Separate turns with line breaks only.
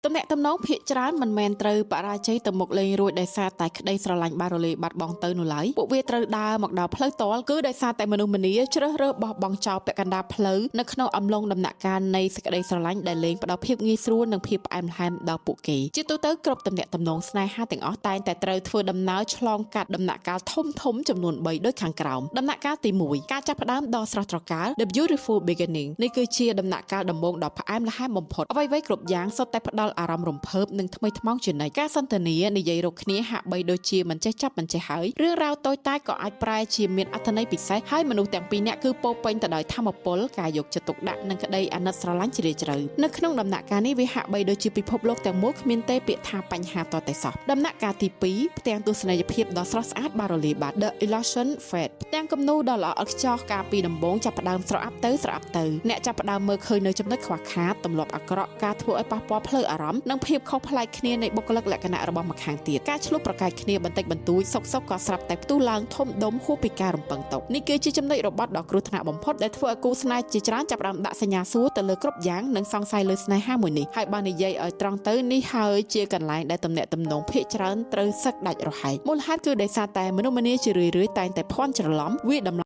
តំណែងតំណងភាគច្រើនមិនមែនត្រូវបរាជ័យទៅមុខលេងរួចដោយសារតែក្តីស្រឡាញ់បារលេបាត់បង់ទៅនោះឡើយពួកវាត្រូវដើរមកដល់ផ្លូវតលគឺដោយសារតែមនុស្សម្នាជ្រើសរើសបោះបង់ចោលពាក់កណ្ដាលផ្លូវនៅក្នុងអំឡុងដំណាក់កាលនៃសេចក្តីស្រឡាញ់ដែលលេងផ្ដល់ភាពងាយស្រួលនិងភាពផ្អែមល្ហែមដល់ពួកគេជាទូទៅគ្រប់តំណែងតំណងស្នេហាទាំងអស់តែងតែត្រូវធ្វើដំណើរឆ្លងកាត់ដំណាក់កាលធំចំនួន3ដូចខាងក្រោមដំណាក់កាលទី1ការចាប់ផ្ដើមដ៏ស្រស់ត្រកាល The Beautiful Beginning នេះគឺជាដំណាក់កាលដំបូងដ៏ផ្អែមល្ហែមបំផុតអ្វីៗគ្រប់យ៉ាងសុទ្ធតែផ្ដល់អារម្មណ៍រំភើបនិងថ្មីថ្មោងជានិច្ចការសន្ទនានិយាយរកគ្នាហាក់បីដូចជាមិនចេះចាប់មិនចេះហើយរឿងរ៉ាវតូចតាចក៏អាចប្រែជាមានអត្ថន័យពិសេសហើយមនុស្សទាំងពីរនាក់គឺពោពេញទៅដោយថាមពលការយកចិត្តទុកដាក់និងក្តីអាណិតស្រឡាញ់ជ្រាលជ្រៅនៅក្នុងដំណាក់កាលនេះវាហាក់បីដូចជាពិភពលោកទាំងមូលគ្មានទេពាក្យថាបញ្ហាតតែសោះដំណាក់កាលទី2ផ្ទាំងទស្សនីយភាពដ៏ស្រស់ស្អាតបារ៉ូលីបាត់ The Illusion Fade ផ្ទាំងគំនូរដ៏ល្អឥតខ្ចោះកាលពីដំបូងចាប់ផ្ដើមស្រអាប់ទៅអ្នកចាប់ផ្ដើមមើលឃើញនៅចំណុចខ្វះខាតទម្លាប់អាក្រក់ការធ្វើឲ្យប៉ះពាល់ផ្លូវអារម្មណ៍និងភាពខុសប្លែកគ្នានៃបុគ្គលិកលក្ខណៈរបស់ម្ខាងទៀតការឆ្លុះប្រកែកគ្នាបន្តិចបន្តួចសុកក៏ស្រាប់តែផ្ទុះឡើងធំដុំហួសពីការរំពឹងទុកនេះគឺជាចំណុចរបត់ដ៏គ្រោះថ្នាក់បំផុតដែលធ្វើឲ្យគូស្នេហ៍ជាច្រើនចាប់ផ្ដើមដាក់សញ្ញាសួរទៅលើគ្រប់យ៉ាងនិងសង្ស័យលើស្នេហាមួយនេះហើយបើនិយាយឲ្យត្រង់ទៅនេះហើយជាកន្លែងដែលតំណែងតំណងភាគច្រើនត្រូវសឹកដាច់រហែកមូលហេតុគឺដោយសារតែមនុស្សម្នាជារឿយៗតែងតែភ័ន្តច្រឡំវាតម្លៃ